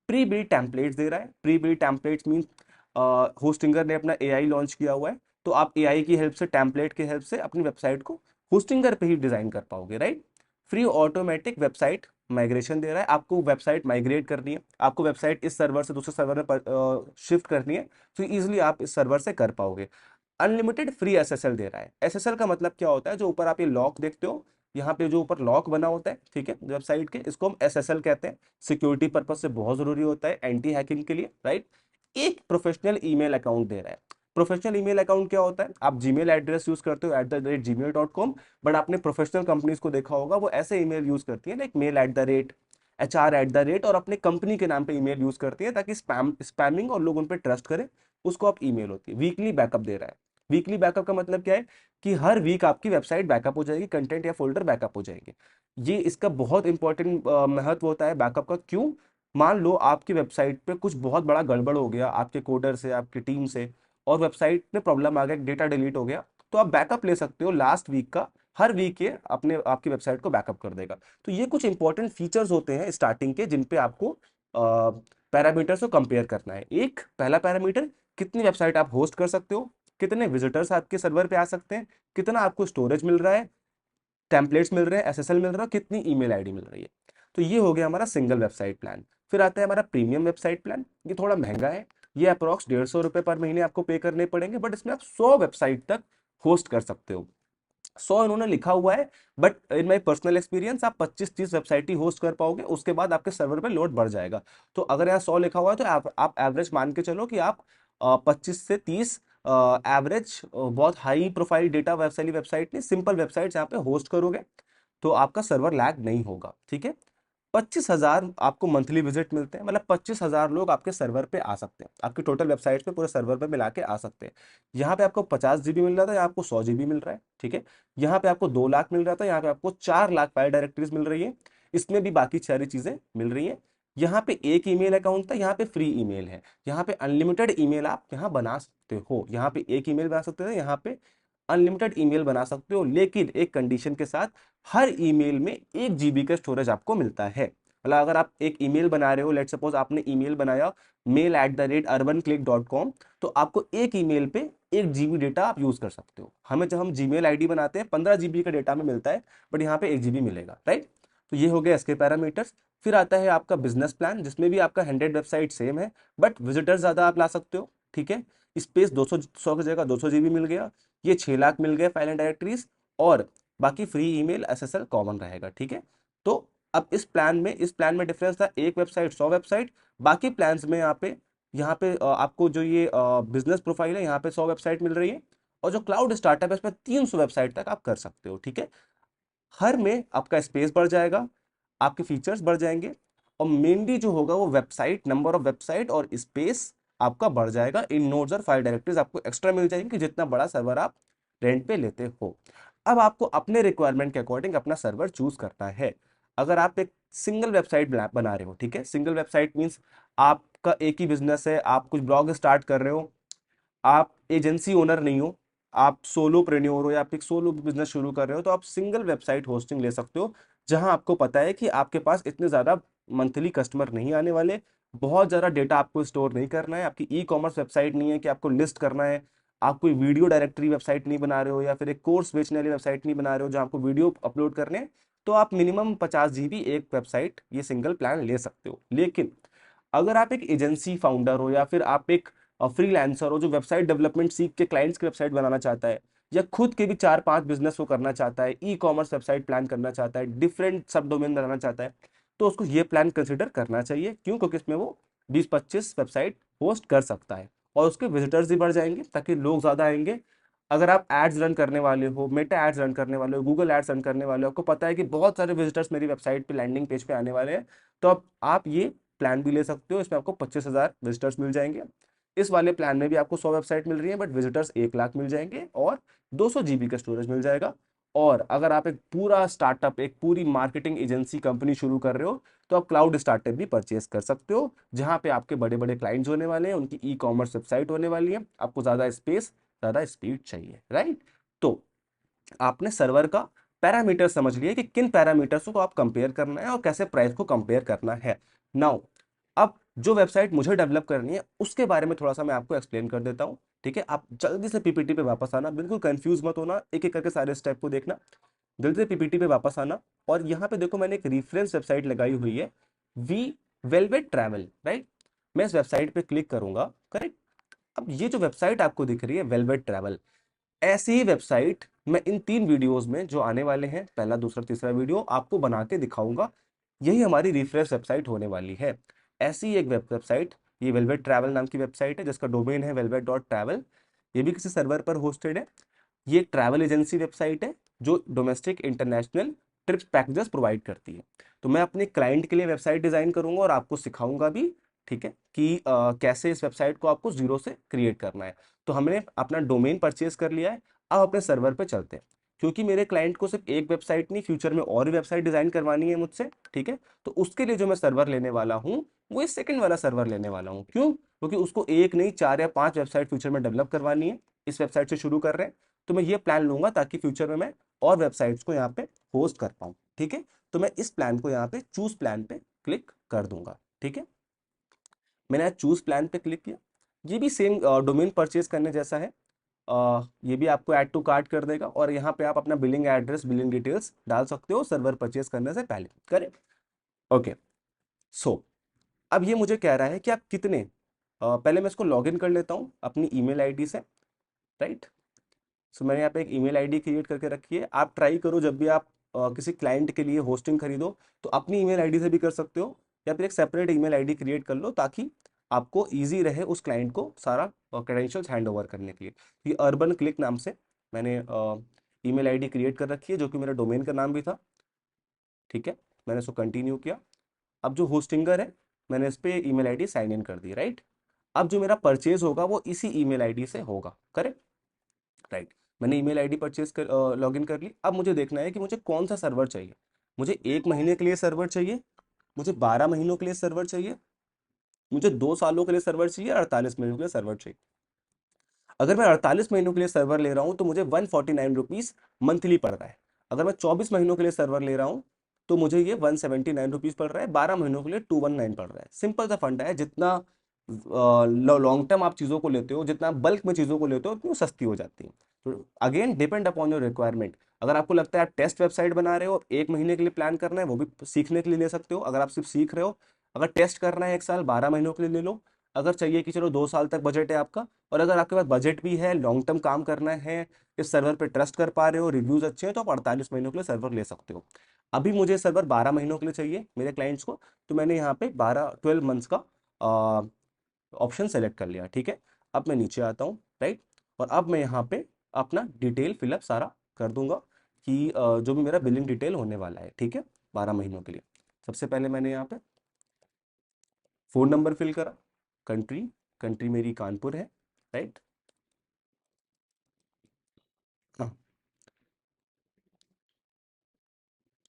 प्री बिल्ट टेम्पलेट्स दे रहा है। Pre built templates mean Hostinger ने अपना AI लॉन्च किया हुआ है, तो आप एआई की हेल्प से, टेम्पलेट की हेल्प से अपनी वेबसाइट को होस्टिंगर पे ही डिजाइन कर पाओगे, right. Free automatic website migration दे रहा है, आपको वेबसाइट माइग्रेट करनी है, आपको वेबसाइट इस सर्वर से दूसरे सर्वर में शिफ्ट करनी है, तो इजीली आप इस सर्वर से कर पाओगे। अनलिमिटेड फ्री एसएसएल दे रहा है। एसएसएल का मतलब क्या होता है, जो ऊपर आप ये लॉक देखते हो, यहाँ पे जो ऊपर लॉक बना होता है, ठीक है, वेबसाइट के, इसको हम एसएसएल कहते हैं। सिक्योरिटी पर्पज से बहुत जरूरी होता है, एंटी हैकिंग के लिए, राइट। एक प्रोफेशनल ईमेल अकाउंट दे रहा है। प्रोफेशनल ईमेल अकाउंट क्या होता है, आप जीमेल एड्रेस यूज करते हो @gmail.com, बट आपने प्रोफेशनल कंपनीज को देखा होगा, वो ऐसे ईमेल यूज करती है, लाइक मेल HR@, और अपने कंपनी के नाम पे ईमेल यूज करती है, ताकि स्पैमिंग और लोग उन पर ट्रस्ट करें, उसको आप ईमेल होती है। वीकली बैकअप दे रहा है। वीकली बैकअप का मतलब क्या है, कि हर वीक आपकी वेबसाइट बैकअप हो जाएगी, कंटेंट या फोल्डर बैकअप हो जाएंगे। ये इसका बहुत इंपॉर्टेंट महत्व होता है बैकअप का। क्यों? मान लो आपकी वेबसाइट पे कुछ बहुत बड़ा गड़बड़ हो गया आपके कोडर से, आपकी टीम से, और वेबसाइट में प्रॉब्लम आ गया, डेटा डिलीट हो गया, तो आप बैकअप ले सकते हो लास्ट वीक का। हर वीक ये अपने आपकी वेबसाइट को बैकअप कर देगा। तो ये कुछ इंपॉर्टेंट फीचर्स होते हैं स्टार्टिंग के, जिन पे आपको पैरामीटर्स को कंपेयर करना है। एक पहला पैरामीटर, कितनी वेबसाइट आप होस्ट कर सकते हो, कितने विजिटर्स आपके सर्वर पे आ सकते हैं, कितना आपको स्टोरेज मिल रहा है, टेम्पलेट्स मिल रहे हैं, एसएसएल मिल रहा है, कितनी ईमेल आईडी मिल रही है। तो ये हो गया हमारा सिंगल वेबसाइट प्लान। फिर आता है हमारा प्रीमियम वेबसाइट प्लान। ये थोड़ा महंगा है, ये अप्रॉक्स 150 रुपये पर महीने आपको पे करने पड़ेंगे, बट इसमें आप 100 वेबसाइट तक होस्ट कर सकते हो। 100 इन्होंने लिखा हुआ है, but in my personal experience आप 25-30 वेबसाइट ही होस्ट कर पाओगे, उसके बाद आपके सर्वर पे लोड बढ़ जाएगा। तो अगर यहाँ 100 लिखा हुआ है, तो आप एवरेज मान के चलो कि आप 25 से 30 एवरेज, बहुत हाई प्रोफाइल डेटा वाली वेबसाइट नहीं, सिंपल वेबसाइट यहाँ पे होस्ट करोगे, तो आपका सर्वर लैग नहीं होगा, ठीक है। 25,000 आपको मंथली विजिट मिलते हैं, मतलब 25,000 लोग आपके सर्वर पे आ सकते हैं, आपके टोटल वेबसाइट पे पूरे सर्वर पे मिला के आ सकते हैं। यहाँ पे आपको 50 GB मिल रहा था, यहाँ आपको 100 GB मिल रहा है, ठीक है। यहाँ पे आपको 2 लाख मिल रहा था, यहाँ पे आपको 4 लाख फाइल डायरेक्टरीज मिल रही है। इसमें भी बाकी सारी चीजें मिल रही है। यहाँ पे एक ईमेल अकाउंट था, यहाँ पे फ्री ईमेल है। यहाँ पे अनलिमिटेड ईमेल आप यहाँ बना सकते हो, यहाँ पे एक ईमेल बना सकते हो, यहाँ पे अनलिमिटेड ईमेल बना सकते हो, लेकिन एक कंडीशन के साथ, हर ईमेल में 1 GB का स्टोरेज आपको मिलता है। मतलब अगर आप एक ईमेल बना रहे हो, लेट सपोज आपने ईमेल बनाया mail@urbanclick.com, तो आपको एक ईमेल पे 1 GB डेटा आप यूज कर सकते हो। हमें जब हम जीमेल आईडी बनाते हैं 15 GB का डेटा में मिलता है, बट यहाँ पे 1 GB मिलेगा, राइट। तो ये हो गया इसके पैरामीटर्स। फिर आता है आपका बिजनेस प्लान, जिसमें भी आपका 100 वेबसाइट सेम है, बट विजिटर ज्यादा आप ला सकते हो, ठीक है। स्पेस 200 की जगह 200 GB मिल गया। ये 6 लाख मिल गए फाइल एंड डायरेक्टरीज, और बाकी फ्री ईमेल एसएसएल कॉमन रहेगा, ठीक है। तो अब इस प्लान में डिफरेंस था, एक वेबसाइट 100 वेबसाइट। बाकी प्लान्स में यहाँ पे आपको जो ये बिजनेस प्रोफाइल है, यहाँ पे 100 वेबसाइट मिल रही है, और जो क्लाउड स्टार्टअप है, इसमें 300 वेबसाइट तक आप कर सकते हो, ठीक है। हर में आपका स्पेस बढ़ जाएगा, आपके फीचर्स बढ़ जाएंगे, और मेनली जो होगा वो वेबसाइट, नंबर ऑफ वेबसाइट और स्पेस आपका बढ़ जाएगा। इन नोड्स और फाइल डायरेक्टरीज आपको एक्स्ट्रा मिल जाएंगे, कि जितना बड़ा सर्वर आप रेंट पे लेते हो। अब आपको अपने रिक्वायरमेंट के अकॉर्डिंग अपना सर्वर चूज करना है। अगर आप एक सिंगल वेबसाइट बना रहे हो, ठीक है, सिंगल वेबसाइट मीन्स आपका एक ही बिजनेस है, आप कुछ ब्लॉग स्टार्ट कर रहे हो, आप एजेंसी ओनर नहीं हो, आप सोलो प्रेन्योर हो, या आप एक सोलो बिजनेस शुरू कर रहे हो, तो आप सिंगल वेबसाइट होस्टिंग ले सकते हो, जहां आपको पता है कि आपके पास इतने ज्यादा मंथली कस्टमर नहीं आने वाले, बहुत ज्यादा डेटा आपको स्टोर नहीं करना है, आपकी ई कॉमर्स वेबसाइट नहीं है कि आपको लिस्ट करना है, आप कोई वीडियो डायरेक्टरी वेबसाइट नहीं बना रहे हो, या फिर एक कोर्स बेचने वाली वेबसाइट नहीं बना रहे हो जहां आपको वीडियो अपलोड करने हैं, तो आप मिनिमम 50 GB एक वेबसाइट ये सिंगल प्लान ले सकते हो। लेकिन अगर आप एक एजेंसी फाउंडर हो, या फिर आप एक फ्रीलांसर हो जो वेबसाइट डेवलपमेंट सीख के क्लाइंट्स की वेबसाइट बनाना चाहता है, या खुद के भी 4-5 बिजनेस को करना चाहता है, ई कॉमर्स वेबसाइट प्लान करना चाहता है, डिफरेंट सब डोमेन बनाना चाहता है, तो उसको ये प्लान कंसिडर करना चाहिए। क्यों? क्योंकि इसमें वो 20-25 वेबसाइट होस्ट कर सकता है, और उसके विजिटर्स भी बढ़ जाएंगे, ताकि लोग ज्यादा आएंगे। अगर आप एड्स रन करने वाले हो, मेटा एड्स रन करने वाले हो, गूगल एड्स रन करने वाले हो, आपको पता है कि बहुत सारे विजिटर्स मेरी वेबसाइट पे, लैंडिंग पेज पे आने वाले हैं, तो अब आप ये प्लान भी ले सकते हो। इसमें आपको 25,000 विजिटर्स मिल जाएंगे। इस वाले प्लान में भी आपको 100 वेबसाइट मिल रही है, बट विजिटर्स 1 लाख मिल जाएंगे, और 200 GB का स्टोरेज मिल जाएगा। और अगर आप एक पूरा स्टार्टअप, एक पूरी मार्केटिंग एजेंसी कंपनी शुरू कर रहे हो, तो आप क्लाउड स्टार्टअप भी परचेस कर सकते हो, जहां पे आपके बड़े बड़े क्लाइंट्स होने वाले हैं, उनकी ई कॉमर्स वेबसाइट होने वाली है, आपको ज्यादा स्पेस, ज्यादा स्पीड चाहिए, राइट। तो आपने सर्वर का पैरामीटर समझ लिया कि किन पैरामीटर्स को आप कंपेयर करना है, और कैसे प्राइस को कंपेयर करना है। नाउ अब जो वेबसाइट मुझे डेवलप करनी है, उसके बारे में थोड़ा सा मैं आपको एक्सप्लेन कर देता हूँ। ठीक है, आप जल्दी से पीपीटी पे वापस आना, बिल्कुल कंफ्यूज मत होना, एक एक करके सारे स्टेप को देखना, जल्दी से पीपीटी पे वापस आना। और यहाँ पे देखो मैंने एक रेफरेंस वेबसाइट लगाई हुई है, वी वेलवेट ट्रैवल, राइट। मैं इस वेबसाइट पे क्लिक करूंगा, करेक्ट। अब ये जो वेबसाइट आपको दिख रही है वेलवेट ट्रैवल, ऐसी ही वेबसाइट मैं इन 3 वीडियोस में जो आने वाले हैं, पहला दूसरा तीसरा वीडियो, आपको बना के दिखाऊंगा। यही हमारी रिफ्रेश वेबसाइट होने वाली है। ऐसी एक वेबसाइट, ये वेलवेट ट्रैवल नाम की वेबसाइट है, जिसका डोमेन है velvet.travel। ये भी किसी सर्वर पर होस्टेड है। ये एक ट्रैवल एजेंसी वेबसाइट है जो domestic international trips packages provide करती है। तो मैं अपने क्लाइंट के लिए वेबसाइट डिजाइन करूंगा और आपको सिखाऊंगा भी, ठीक है, कि कैसे इस वेबसाइट को आपको जीरो से क्रिएट करना है। तो हमने अपना डोमेन परचेज कर लिया है, अब अपने सर्वर पे चलते हैं। क्योंकि मेरे क्लाइंट को सिर्फ एक वेबसाइट नहीं, फ्यूचर में और भी वेबसाइट डिजाइन करवानी है मुझसे, ठीक है। तो उसके लिए जो मैं सर्वर लेने वाला हूँ, वो इस सेकंड वाला सर्वर लेने वाला हूँ। क्यों? क्योंकि उसको एक नहीं 4 या 5 वेबसाइट फ्यूचर में डेवलप करवानी है। इस वेबसाइट से शुरू कर रहे हैं, तो मैं ये प्लान लूंगा ताकि फ्यूचर में मैं और वेबसाइट्स को यहाँ पे होस्ट कर पाऊँ, ठीक है। तो मैं इस प्लान को यहाँ पे चूज प्लान पे क्लिक कर दूंगा, ठीक है। मैंने चूज प्लान पे क्लिक किया। ये भी सेम डोमेन परचेज करने जैसा है। ये भी आपको ऐड टू कार्ट कर देगा और यहाँ पे आप अपना बिलिंग एड्रेस, बिलिंग डिटेल्स डाल सकते हो सर्वर परचेज करने से पहले, करेक्ट। ओके। सो अब ये मुझे कह रहा है कि आप कितने, पहले मैं इसको लॉग इन कर लेता हूँ अपनी ईमेल आईडी से, राइट। सो मैंने यहाँ पे एक ईमेल आईडी क्रिएट करके रखी है। आप ट्राई करो जब भी आप किसी क्लाइंट के लिए होस्टिंग खरीदो, तो अपनी ईमेल आईडी से भी कर सकते हो, या फिर एक सेपरेट ईमेल आईडी क्रिएट कर लो ताकि आपको इजी रहे उस क्लाइंट को सारा क्रेडेंशियल्स हैंड ओवर करने के लिए। ये अर्बन क्लिक नाम से मैंने ईमेल आईडी क्रिएट कर रखी है, जो कि मेरा डोमेन का नाम भी था, ठीक है। मैंने इसको कंटिन्यू किया। अब जो होस्टिंगर है, मैंने इस पे ईमेल आईडी साइन इन कर दी, राइट। अब जो मेरा परचेज होगा वो इसी ईमेल आईडी से होगा, करेक्ट, राइट। मैंने ईमेल आईडी परचेज कर लॉगिन कर ली। अब मुझे देखना है कि मुझे कौन सा सर्वर चाहिए। मुझे 1 महीने के लिए सर्वर चाहिए, मुझे 12 महीनों के लिए सर्वर चाहिए, मुझे 2 सालों के लिए सर्वर चाहिए, 48 महीनों के लिए सर्वर चाहिए। अगर मैं 48 महीनों के लिए सर्वर ले रहा हूँ तो मुझे 149 रुपीज मंथली पड़ रहा है। अगर मैं 24 महीनों के लिए सर्वर ले रहा हूँ तो मुझे ये 179 रुपीज पड़ रहा है। 12 महीनों के लिए 219 पड़ रहा है। सिंपल सा फंडा है, जितना लॉन्ग टर्म आप चीज़ों को लेते हो, जितना बल्क में चीज़ों को लेते हो, उतनी वो सस्ती हो जाती है। तो again depend upon your requirement. अगर आपको लगता है आप टेस्ट वेबसाइट बना रहे हो, 1 महीने के लिए प्लान करना है, वो भी सीखने के लिए ले सकते हो। अगर आप सिर्फ सीख रहे हो, अगर टेस्ट करना है 1 साल, 12 महीनों के लिए ले लो। अगर चाहिए कि चलो 2 साल तक बजट है आपका, और अगर आपके पास बजट भी है, लॉन्ग टर्म काम करना है, इस सर्वर पे ट्रस्ट कर पा रहे हो, रिव्यूज अच्छे हैं, तो आप 48 महीनों के लिए सर्वर ले सकते हो। अभी मुझे सर्वर 12 महीनों के लिए चाहिए मेरे क्लाइंट्स को, तो मैंने यहाँ पे 12 मंथ्स का ऑप्शन सेलेक्ट कर लिया, ठीक है। अब मैं नीचे आता हूँ, राइट। और अब मैं यहाँ पे अपना डिटेल फिलअप सारा कर दूंगा कि जो भी मेरा बिलिंग डिटेल होने वाला है, ठीक है, 12 महीनों के लिए। सबसे पहले मैंने यहाँ पे फ़ोन नंबर फिल करा, कंट्री, कंट्री मेरी कानपुर है, राइट। हाँ,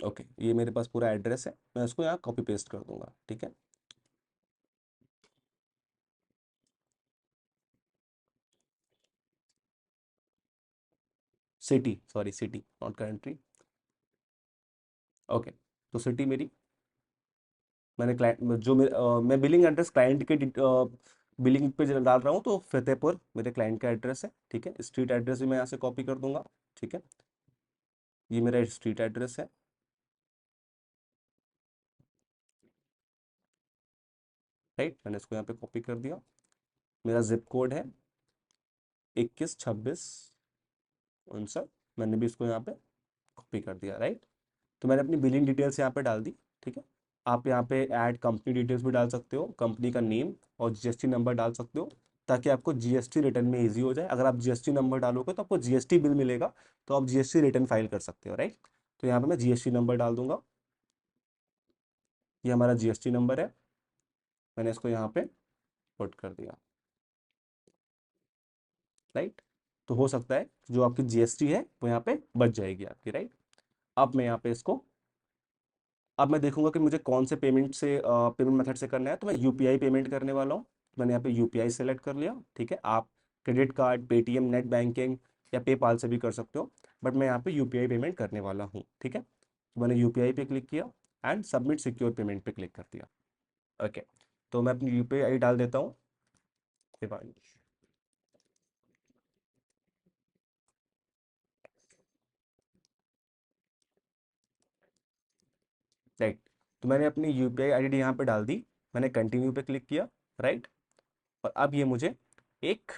ओके, ये मेरे पास पूरा एड्रेस है, मैं इसको यहाँ कॉपी पेस्ट कर दूंगा, ठीक है। City, sorry city not country. Okay, तो सिटी मेरी, मैंने क्लाइंट जो मैं बिलिंग एड्रेस क्लाइंट के बिलिंग पे डाल रहा हूँ, तो फतेहपुर मेरे क्लाइंट का एड्रेस है, ठीक है। स्ट्रीट एड्रेस भी मैं यहाँ से कॉपी कर दूंगा, ठीक है। ये मेरा स्ट्रीट एड्रेस है, राइट। मैंने इसको यहाँ पे कॉपी कर दिया। मेरा जिप कोड है 2126 59। मैंने भी इसको यहाँ पे कॉपी कर दिया, राइट। तो मैंने अपनी बिलिंग डिटेल्स यहाँ पे डाल दी, ठीक है। आप यहाँ पे ऐड कंपनी डिटेल्स भी डाल सकते हो, कंपनी का नेम और जीएसटी नंबर डाल सकते हो, ताकि आपको जीएसटी रिटर्न में इजी हो जाए। अगर आप जीएसटी नंबर डालोगे तो आपको जीएसटी बिल मिलेगा, तो आप जीएसटी रिटर्न फाइल कर सकते हो, राइट। तो यहाँ पे मैं जीएसटी नंबर डाल दूंगा। ये हमारा जीएसटी नंबर है, मैंने इसको यहाँ पे पुट कर दिया, राइट। तो हो सकता है जो आपकी जीएसटी है वो यहाँ पे बच जाएगी आपकी, राइट। अब मैं यहाँ पे इसको, अब मैं देखूंगा कि मुझे कौन से पेमेंट से पेमेंट मेथड से करना है, तो मैं यूपीआई पेमेंट करने वाला हूँ। मैंने यहाँ पे यूपीआई सेलेक्ट कर लिया, ठीक है। आप credit card, Paytm, net banking या पेपाल से भी कर सकते हो, बट मैं यहाँ पे यूपीआई पेमेंट करने वाला हूँ, ठीक है। तो मैंने यूपीआई पे क्लिक किया एंड सबमिट सिक्योर पेमेंट पे क्लिक कर दिया, ओके। तो मैं अपनी यूपीआई डाल देता हूँ, राइट। तो मैंने अपनी यूपीआई आईडी यहाँ पे डाल दी, मैंने कंटिन्यू पे क्लिक किया, राइट। और अब ये मुझे एक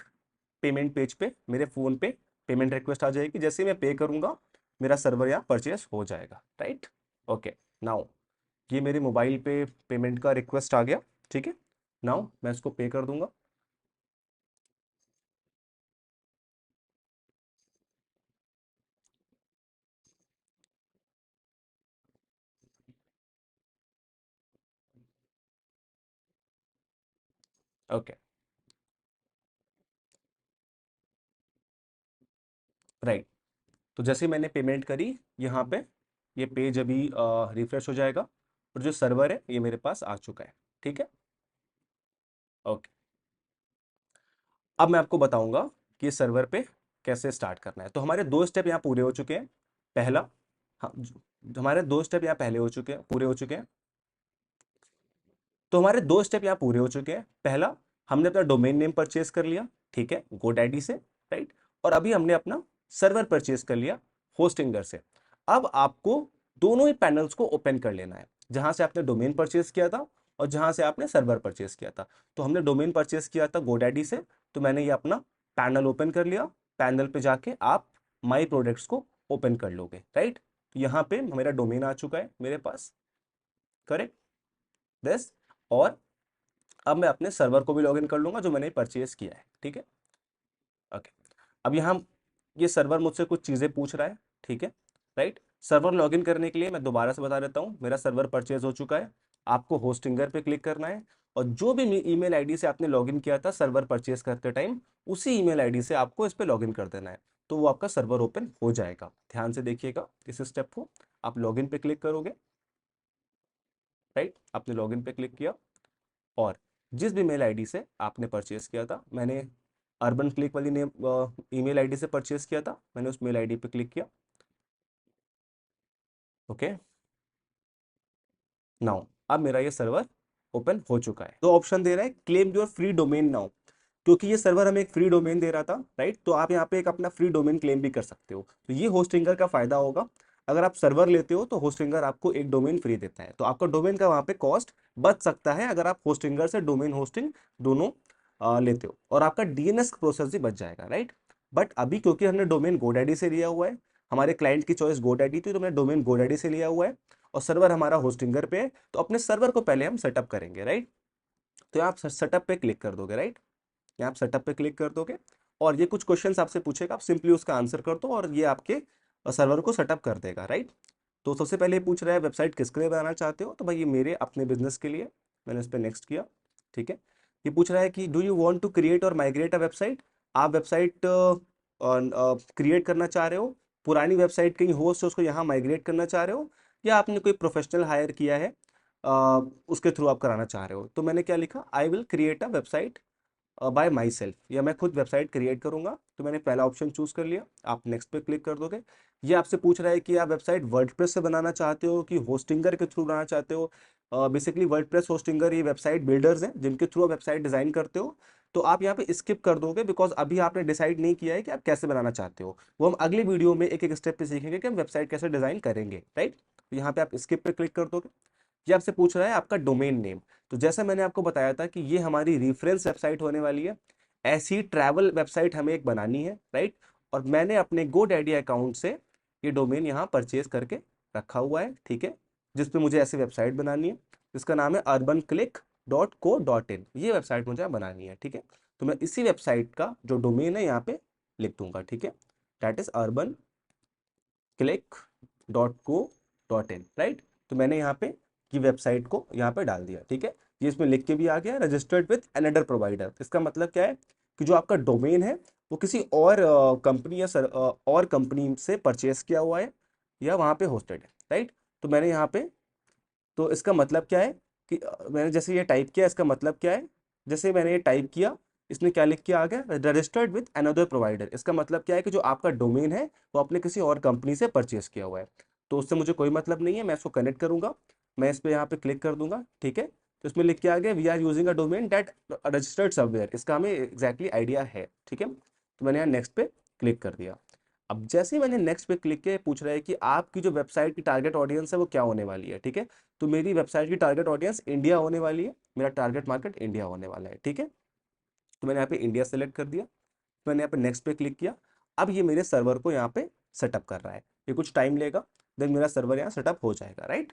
पेमेंट पेज पे मेरे फ़ोन पे पेमेंट रिक्वेस्ट आ जाएगी, जैसे मैं पे करूँगा मेरा सर्वर यहाँ परचेस हो जाएगा, राइट। ओके, नाउ ये मेरे मोबाइल पे पेमेंट का रिक्वेस्ट आ गया, ठीक है। नाउ मैं इसको पे कर दूंगा। Okay, right. तो जैसे मैंने पेमेंट करी यहाँ पे, ये पेज अभी रिफ्रेश हो जाएगा और जो सर्वर है ये मेरे पास आ चुका है, ठीक है। ओके, अब मैं आपको बताऊंगा कि इस सर्वर पे कैसे स्टार्ट करना है। तो हमारे दो स्टेप यहाँ पूरे हो चुके हैं। पहला, हाँ, हमारे दो स्टेप यहाँ पहले हो चुके हैं, पूरे हो चुके हैं। तो हमारे दो स्टेप यहाँ पूरे हो चुके हैं। पहला, हमने अपना डोमेन नेम परचेज कर लिया, ठीक है, गोडैडी से, राइट। और अभी हमने अपना सर्वर परचेज कर लिया होस्टिंगर से। अब आपको दोनों ही पैनल्स को ओपन कर लेना है, जहां से आपने डोमेन परचेज किया था और जहां से आपने सर्वर परचेज किया था। तो हमने डोमेन परचेज किया था गोडैडी से, तो मैंने ये अपना पैनल ओपन कर लिया। पैनल पे जाके आप माई प्रोडक्ट्स को ओपन कर लोगे, राइट। तो यहाँ पे मेरा डोमेन आ चुका है मेरे पास, करेक्ट दिस। और अब मैं अपने सर्वर को भी लॉगिन कर लूंगा जो मैंने परचेज किया है, ठीक है। ओके, अब यहाँ ये सर्वर मुझसे कुछ चीज़ें पूछ रहा है, ठीक है, राइट। सर्वर लॉगिन करने के लिए मैं दोबारा से बता देता हूँ, मेरा सर्वर परचेज हो चुका है। आपको होस्टिंगर पे क्लिक करना है और जो भी ईमेल आईडी से आपने लॉगिन किया था सर्वर परचेज करते टाइम, उसी ईमेल आईडी से आपको इस पे लॉगिन कर देना है, तो वो आपका सर्वर ओपन हो जाएगा। ध्यान से देखिएगा इस स्टेप को। आप लॉगिन पे क्लिक करोगे, राइट, आपने लॉगिन पे क्लिक किया और जिस भी मेल आईडी से आपने परचेज किया था, मैंने अर्बन क्लिक वाली नेम ईमेल आईडी से परचेज किया था, मैंने उस मेल आईडी पे क्लिक किया। ओके, नाउ अब मेरा ये सर्वर ओपन हो चुका है। तो ऑप्शन दे रहा है claim your free domain now, क्योंकि ये सर्वर हमें एक फ्री डोमेन दे रहा था, राइट। तो आप यहाँ पे एक अपना फ्री डोमेन क्लेम भी कर सकते हो। तो ये होस्टिंगर का फायदा होगा। अगर आप सर्वर लेते हो तो होस्टिंगर आपको एक डोमेन फ्री देता है, तो आपका डोमेन का वहाँ पे कॉस्ट बच सकता है अगर आप होस्टिंगर से डोमेन होस्टिंग दोनों लेते हो, और आपका डीएनएस प्रोसेस भी बच जाएगा, राइट। बट अभी क्योंकि हमने डोमेन गोडैडी से लिया हुआ है, हमारे क्लाइंट की चॉइस गोडैडी थी, तो मैंने डोमेन गोडैडी से लिया हुआ है और सर्वर हमारा होस्टिंगर पे है, तो अपने सर्वर को पहले हम सेटअप करेंगे, राइट। तो आप सेटअप पे क्लिक कर दोगे, राइट। यहाँ आप सेटअप पे क्लिक कर दोगे और ये कुछ क्वेश्चंस आपसे पूछेगा, आप सिंपली उसका आंसर कर दो और ये आपके सर्वर को सेटअप कर देगा, राइट। तो सबसे पहले ये पूछ रहा है वेबसाइट किसके लिए बनाना चाहते हो, तो भाई ये मेरे अपने बिजनेस के लिए, मैंने इस पर नेक्स्ट किया, ठीक है। ये पूछ रहा है कि do you want to create और माइग्रेट अ वेबसाइट, आप वेबसाइट क्रिएट करना चाह रहे हो, पुरानी वेबसाइट कहीं होस्ट है उसको यहाँ माइग्रेट करना चाह रहे हो, या आपने कोई प्रोफेशनल हायर किया है उसके थ्रू आप कराना चाह रहे हो। तो मैंने क्या लिखा, I will create a website bye my self, या मैं खुद वेबसाइट क्रिएट करूंगा। तो मैंने पहला ऑप्शन चूज कर लिया, आप नेक्स्ट पे क्लिक कर दोगे। ये आपसे पूछ रहा है कि आप वेबसाइट वर्डप्रेस से बनाना चाहते हो कि होस्टिंगर के थ्रू बनाना चाहते हो। बेसिकली वर्डप्रेस, होस्टिंगर ये वेबसाइट बिल्डर्स हैं जिनके थ्रू आप वेबसाइट डिजाइन करते हो। तो आप यहाँ पे स्किप कर दोगे बिकॉज अभी आपने डिसाइड नहीं किया है कि आप कैसे बनाना चाहते हो। वो हम अगली वीडियो में एक एक स्टेप पे सीखेंगे कि हम वेबसाइट कैसे डिजाइन करेंगे, राइट। तो यहाँ पे आप स्किप पे क्लिक कर दोगे। ये आपसे पूछ रहा है आपका डोमेन नेम। तो जैसा मैंने आपको बताया था कि ये हमारी रेफरेंस वेबसाइट होने वाली है, ऐसी ट्रैवल वेबसाइट हमें एक बनानी है, राइट। और मैंने अपने गोडैडी अकाउंट से ये डोमेन यहाँ परचेज करके रखा हुआ है, ठीक है, जिसपे मुझे ऐसी वेबसाइट बनानी है जिसका नाम है urbanclick.co.in। ये वेबसाइट मुझे बनानी है, ठीक है। तो मैं इसी वेबसाइट का जो डोमेन है यहाँ पे लिख दूंगा, ठीक है, दैट इज urbanclick.co.in, राइट। तो मैंने यहाँ पे की वेबसाइट को यहाँ पे डाल दिया, ठीक है। ये इसमें लिख के भी आ गया रजिस्टर्ड विद अनदर प्रोवाइडर। इसका मतलब क्या है कि जो आपका डोमेन है वो किसी और कंपनी या और कंपनी से परचेस किया हुआ है या वहाँ पे होस्टेड है, राइट। तो मैंने यहाँ पे, तो इसका मतलब क्या है कि मैंने जैसे ये टाइप किया, इसका मतलब क्या है, जैसे मैंने ये टाइप किया, इसने क्या लिख के आ गया, रजिस्टर्ड विद अनदर प्रोवाइडर। इसका मतलब क्या है कि जो आपका डोमेन है वो आपने किसी और कंपनी से परचेस किया हुआ है, तो उससे मुझे कोई मतलब नहीं है, मैं इसको कनेक्ट करूंगा। मैं इस पर यहाँ पे क्लिक कर दूंगा, ठीक है। तो इसमें लिख के आ गया we are using a domain that registered somewhere, इसका हमें एग्जैक्टली आइडिया है, ठीक है। तो मैंने यहाँ नेक्स्ट पे क्लिक कर दिया। अब जैसे ही मैंने नेक्स्ट पे क्लिक किया, पूछ रहा है कि आपकी जो वेबसाइट की टारगेट ऑडियंस है वो क्या होने वाली है, ठीक है। तो मेरी वेबसाइट की टारगेट ऑडियंस इंडिया होने वाली है, मेरा टारगेट मार्केट इंडिया होने वाला है, ठीक है। तो मैंने यहाँ पे इंडिया सेलेक्ट कर दिया, मैंने यहाँ पे नेक्स्ट पे क्लिक किया। अब ये मेरे सर्वर को यहाँ पे सेटअप कर रहा है, ये कुछ टाइम लेगा, देन मेरा सर्वर यहाँ सेटअप हो जाएगा, राइट।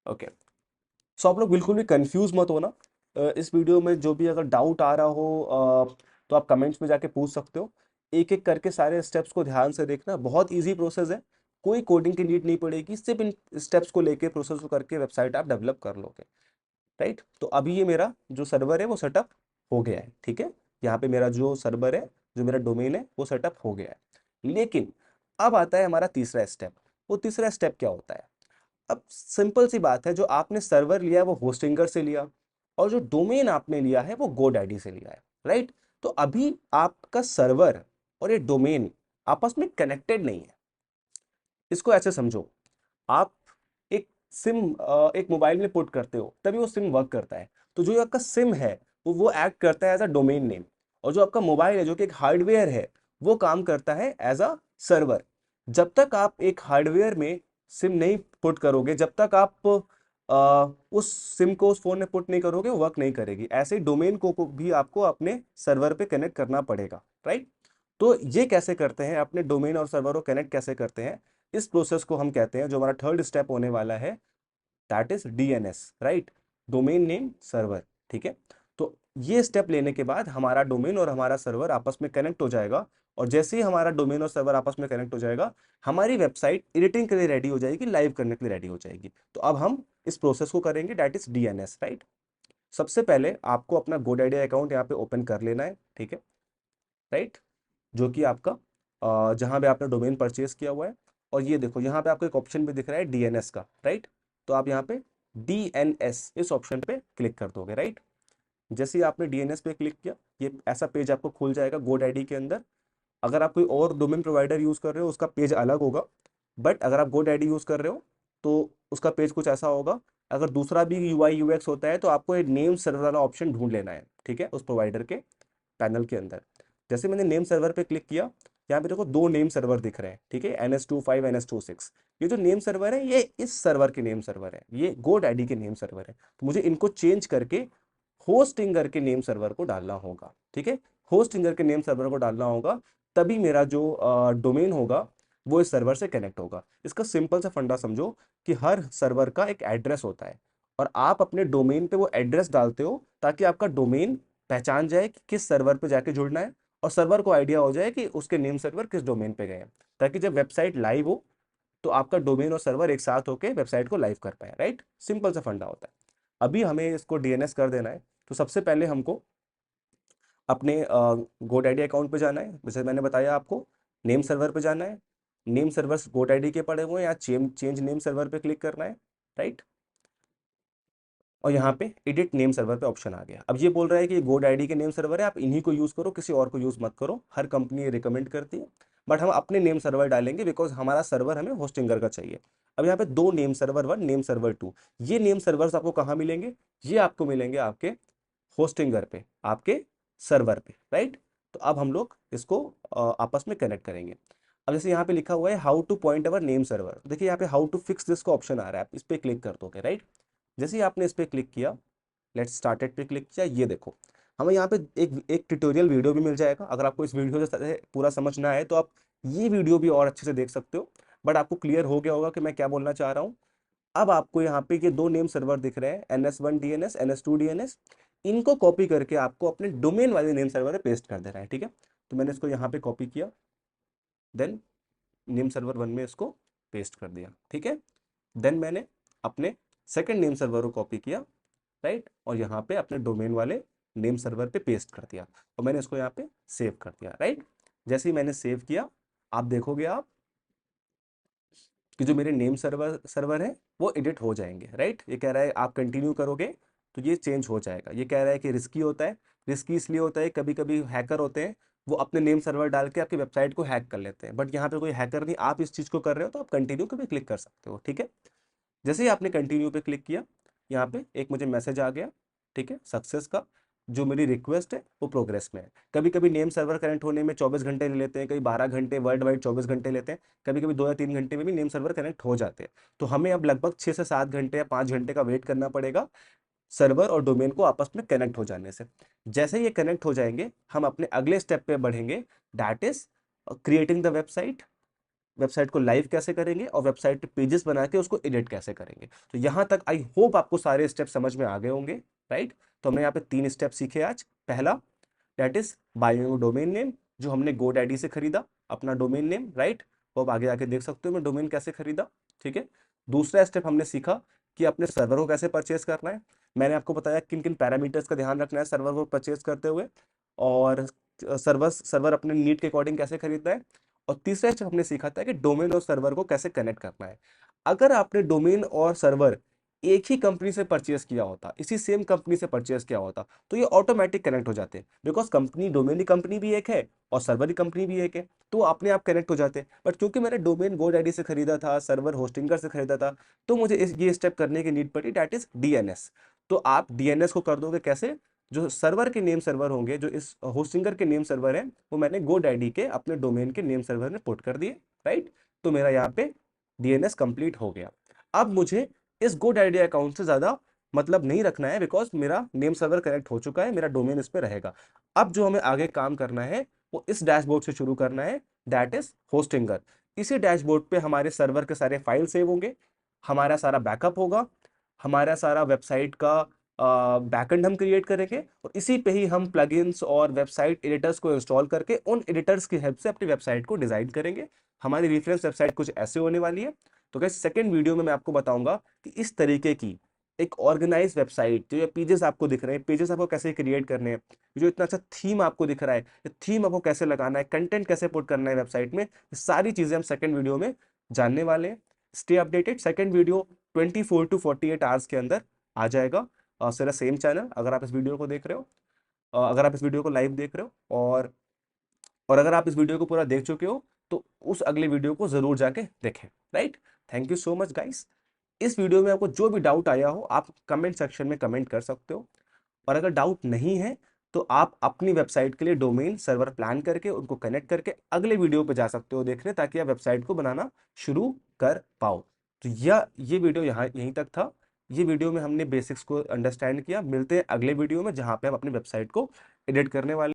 ओके, सो आप लोग बिल्कुल भी कंफ्यूज मत होना। इस वीडियो में जो भी अगर डाउट आ रहा हो तो आप कमेंट्स में जाके पूछ सकते हो। एक एक करके सारे स्टेप्स को ध्यान से देखना, बहुत इजी प्रोसेस है, कोई कोडिंग की नीड नहीं पड़ेगी, सिर्फ इन स्टेप्स को लेके प्रोसेस को करके वेबसाइट आप डेवलप कर लोगे, राइट। तो अभी ये मेरा जो सर्वर है वो सेटअप हो गया है, ठीक है। यहाँ पे मेरा जो सर्वर है, जो मेरा डोमेन है वो सेटअप हो गया है। लेकिन अब आता है हमारा तीसरा स्टेप। वो तीसरा स्टेप क्या होता है? अब सिंपल सी बात है, जो आपने सर्वर लिया है वो होस्टिंगर से लिया, और जो डोमेन आपने लिया है वो गोडैडी से लिया है, राइट। तो अभी आपका सर्वर और ये डोमेन आपस में कनेक्टेड नहीं है। इसको ऐसे समझो, आप एक सिम एक मोबाइल में पुट करते हो तभी वो सिम वर्क करता है। तो जो आपका सिम है वो एक्ट करता है एज अ डोमेन नेम, और जो आपका मोबाइल है जो कि एक हार्डवेयर है वो काम करता है एज अ सर्वर। जब तक आप एक हार्डवेयर में सिम नहीं पुट करोगे, जब तक आप उस सिम को उस फोन में पुट नहीं करोगे, वो वर्क नहीं करेगी। ऐसे ही डोमेन को भी आपको अपने सर्वर पे कनेक्ट करना पड़ेगा, राइट। तो ये कैसे करते हैं, अपने डोमेन और सर्वर को कनेक्ट कैसे करते हैं, इस प्रोसेस को हम कहते हैं, जो हमारा थर्ड स्टेप होने वाला है, that is DNS, right, domain name server, ठीक है। तो ये स्टेप लेने के बाद हमारा डोमेन और हमारा सर्वर आपस में कनेक्ट हो जाएगा, और जैसे ही हमारा डोमेन और सर्वर आपस में कनेक्ट हो जाएगा, हमारी वेबसाइट एडिटिंग के लिए रेडी हो जाएगी, लाइव करने के लिए रेडी हो जाएगी। तो अब हम इस प्रोसेस को करेंगे, दैट इज डीएनएस, राइट। सबसे पहले आपको अपना गोडैडी अकाउंट यहाँ पे ओपन कर लेना है, ठीक है, राइट, जो कि आपका जहाँ पे आपने डोमेन परचेज किया हुआ है। और ये देखो यहाँ पे आपको एक ऑप्शन भी दिख रहा है डीएनएस का, राइट। तो आप यहाँ पे डीएनएस इस ऑप्शन पे क्लिक कर दोगे, राइट। जैसे ही आपने डीएनएस पे क्लिक किया, ये ऐसा पेज आपको खुल जाएगा गोडैडी के अंदर। अगर आप कोई और डोमेन प्रोवाइडर यूज कर रहे हो उसका पेज अलग होगा, बट अगर आप गोडैडी यूज कर रहे हो तो उसका पेज कुछ ऐसा होगा। अगर दूसरा भी यूआई यूएक्स होता है तो आपको एक नेम सर्वर वाला ऑप्शन ढूंढ लेना है, ठीक है, उस प्रोवाइडर के पैनल के अंदर। जैसे मैंने नेम सर्वर पे क्लिक किया, यहाँ पे देखो दो नेम सर्वर दिख रहे हैं, ठीक है, NS25 NS26। ये जो नेम सर्वर है ये इस सर्वर के नेम सर्वर है, ये GoDaddy के नेम सर्वर है। तो मुझे इनको चेंज करके होस्टिंगर के नेम सर्वर को डालना होगा, ठीक है। होस्टिंगर के नेम सर्वर को डालना होगा, तभी मेरा जो डोमेन होगा वो इस सर्वर से कनेक्ट होगा। इसका सिंपल सा फंडा समझो कि हर सर्वर का एक एड्रेस होता है, और आप अपने डोमेन पे वो एड्रेस डालते हो ताकि आपका डोमेन पहचान जाए कि किस सर्वर पे जाके जुड़ना है, और सर्वर को आइडिया हो जाए कि उसके नेम सर्वर किस डोमेन पे गए हैं, ताकि जब वेबसाइट लाइव हो तो आपका डोमेन और सर्वर एक साथ होकर वेबसाइट को लाइव कर पाए, राइट। सिंपल सा फंडा होता है। अभी हमें इसको डीएनएस कर देना है, तो सबसे पहले हमको अपने गोडैडी अकाउंट पे जाना है, जैसे मैंने बताया आपको, नेम सर्वर पे जाना है। नेम सर्वर्स गोडैडी के पड़े हुए हैं, यहाँ चेंज नेम सर्वर पे क्लिक करना है, राइट। और यहाँ पे एडिट नेम सर्वर पे ऑप्शन आ गया। अब ये बोल रहा है कि GoDaddy के नेम सर्वर है, आप इन्हीं को यूज करो, किसी और को यूज मत करो, हर कंपनी ये रिकमेंड करती है, बट हम अपने नेम सर्वर डालेंगे बिकॉज हमारा सर्वर हमें होस्टिंगर का चाहिए। अब यहाँ पे दो नेम सर्वर 1 नेम सर्वर 2, ये नेम सर्वर्स आपको कहाँ मिलेंगे? ये आपको मिलेंगे आपके होस्टिंगर पे, आपके सर्वर पे, राइट। तो अब हम लोग इसको आपस में कनेक्ट करेंगे। अब जैसे यहाँ पे लिखा हुआ है how two point our name server, देखिए यहाँ पे हाउ टू फिक्स दिस का ऑप्शन आ रहा है, आप इस पे क्लिक कर दोगे, राइट। जैसे ही आपने इस पे क्लिक किया, लेट्स स्टार्टेड पे क्लिक किया, ये देखो हमें यहाँ पे एक ट्यूटोरियल वीडियो भी मिल जाएगा। अगर आपको इस वीडियो से पूरा समझ ना आए तो आप ये वीडियो भी और अच्छे से देख सकते हो, बट आपको क्लियर हो गया होगा कि मैं क्या बोलना चाह रहा हूँ। अब आपको यहाँ पे ये दो नेम सर्वर दिख रहे हैं, NS1 DNS NS2 DNS, इनको कॉपी करके आपको अपने डोमेन वाले नेम सर्वर पे पेस्ट कर देना है, ठीक है। तो मैंने इसको यहाँ पे कॉपी किया, देन नेम सर्वर 1 में इसको पेस्ट कर दिया, ठीक है। देन मैंने अपने सेकंड नेम सर्वर को कॉपी किया, राइट, और यहाँ पे अपने डोमेन वाले नेम सर्वर पे पेस्ट कर दिया, और मैंने इसको यहाँ पे सेव कर दिया, राइट। जैसे ही मैंने सेव किया, आप देखोगे आप कि जो मेरे नेम सर्वर सर्वर है वो एडिट हो जाएंगे, राइट। ये कह रहा है आप कंटिन्यू करोगे तो ये चेंज हो जाएगा। ये कह रहा है कि रिस्की होता है, रिस्की इसलिए होता है कभी कभी हैकर होते हैं, वो अपने नेम सर्वर डाल के आपकी वेबसाइट को हैक कर लेते हैं, बट यहाँ पे कोई हैकर नहीं, आप इस चीज़ को कर रहे हो तो आप कंटिन्यू पे भी क्लिक कर सकते हो, ठीक है। जैसे ही आपने कंटिन्यू पे क्लिक किया, यहाँ पे एक मुझे मैसेज आ गया, ठीक है, सक्सेस का। जो मेरी रिक्वेस्ट है वो प्रोग्रेस में है। कभी कभी नेम सर्वर कनेक्ट होने में 24 घंटे ले लेते हैं, कभी 12 घंटे, वर्ल्ड वाइड 24 घंटे लेते हैं, कभी कभी 2 या 3 घंटे में भी नेम सर्वर कनेक्ट हो जाते हैं। तो हमें अब लगभग 6 से 7 घंटे या 5 घंटे का वेट करना पड़ेगा सर्वर और डोमेन को आपस में कनेक्ट हो जाने से। जैसे ये कनेक्ट हो जाएंगे हम अपने अगले स्टेप पे बढ़ेंगे, that is creating the website. Website को लाइव कैसे करेंगे और वेबसाइट पे पेजेस बना के उसको एडिट कैसे करेंगे। तो यहां तक आई होप आपको सारे स्टेप समझ में आ गए होंगे, राइट। तो हमने यहाँ पे 3 स्टेप सीखे आज। पहला, that is buying domain name, जो हमने GoDaddy से खरीदा अपना डोमेन नेम, राइट। वो आप आगे आके देख सकते हो मैं डोमेन कैसे खरीदा, ठीक है। दूसरा स्टेप हमने सीखा कि अपने सर्वर को कैसे परचेज करना है। मैंने आपको बताया किन किन पैरामीटर्स का ध्यान रखना है सर्वर को परचेज करते हुए, और सर्वर अपने नीड के अकॉर्डिंग कैसे खरीदना है। और तीसरा स्टेप हमने सीखा था कि डोमेन और सर्वर को कैसे कनेक्ट करना है। अगर आपने डोमेन और सर्वर एक ही कंपनी से परचेज किया होता, इसी सेम कंपनी से परचेज किया होता, तो ये ऑटोमेटिक कनेक्ट हो जाते, बिकॉज कंपनी, डोमेन की कंपनी भी एक है और सर्वर की कंपनी भी एक है, तो अपने आप कनेक्ट हो जाते। बट क्योंकि मैंने डोमेन GoDaddy से खरीदा था, सर्वर होस्टिंगर से खरीदा था, तो मुझे ये स्टेप करने की नीड पड़ी, दैट इज DNS। तो आप DNS को कर दोगे कैसे, जो सर्वर के नेम सर्वर होंगे, जो इस होस्टिंगर के नेम सर्वर है, वो मैंने GoDaddy के अपने डोमेन के नेम सर्वर में पुट कर दिए, राइट। तो मेरा यहाँ पे DNS कंप्लीट हो गया। अब मुझे इस GoDaddy अकाउंट से ज्यादा मतलब नहीं रखना है, बिकॉज मेरा नेम सर्वर कनेक्ट हो चुका है, मेरा डोमेन इस पे रहेगा। अब जो हमें आगे काम करना है वो इस डैशबोर्ड से शुरू करना है, दैट इज होस्टिंगर। इसी डैशबोर्ड पे हमारे सर्वर के सारे फाइल सेव होंगे, हमारा सारा बैकअप होगा, हमारा सारा वेबसाइट का बैकएंड हम क्रिएट करेंगे, और इसी पे ही हम प्लगइन्स और वेबसाइट एडिटर्स को इंस्टॉल करके उन एडिटर्स की हेल्प से अपनी वेबसाइट को डिजाइन करेंगे। हमारी रेफरेंस वेबसाइट कुछ ऐसे होने वाली है। तो गाइस सेकंड वीडियो में मैं आपको बताऊंगा कि इस तरीके की एक ऑर्गेनाइज वेबसाइट, जो ये पेजेस आपको दिख रहे हैं, पेजेस आपको कैसे क्रिएट करने हैं, जो इतना अच्छा थीम आपको दिख रहा है, ये थीम आपको कैसे लगाना है, कंटेंट कैसे पुट करना है वेबसाइट में, ये सारी चीजें हम सेकंड वीडियो में जानने वाले हैं। Stay updated, second video 24 to 48 hours के अंदर आ जाएगा। मेरा सेम चैनल, अगर आप इस वीडियो को देख रहे हो, अगर आप इस वीडियो को लाइव देख रहे हो, और अगर आप इस वीडियो को पूरा देख चुके हो, तो उस अगले वीडियो को जरूर जाके देखें, right. Thank you so much guys. इस वीडियो में आपको जो भी डाउट आया हो आप कमेंट सेक्शन में कमेंट कर सकते हो, और अगर डाउट नहीं है तो आप अपनी वेबसाइट के लिए डोमेन सर्वर प्लान करके उनको कनेक्ट करके अगले वीडियो पे जा सकते हो देखने, ताकि आप वेबसाइट को बनाना शुरू कर पाओ। तो ये वीडियो यहाँ यहीं तक था। ये वीडियो में हमने बेसिक्स को अंडरस्टैंड किया। मिलते हैं अगले वीडियो में, जहाँ पे हम अपनी वेबसाइट को एडिट करने वाले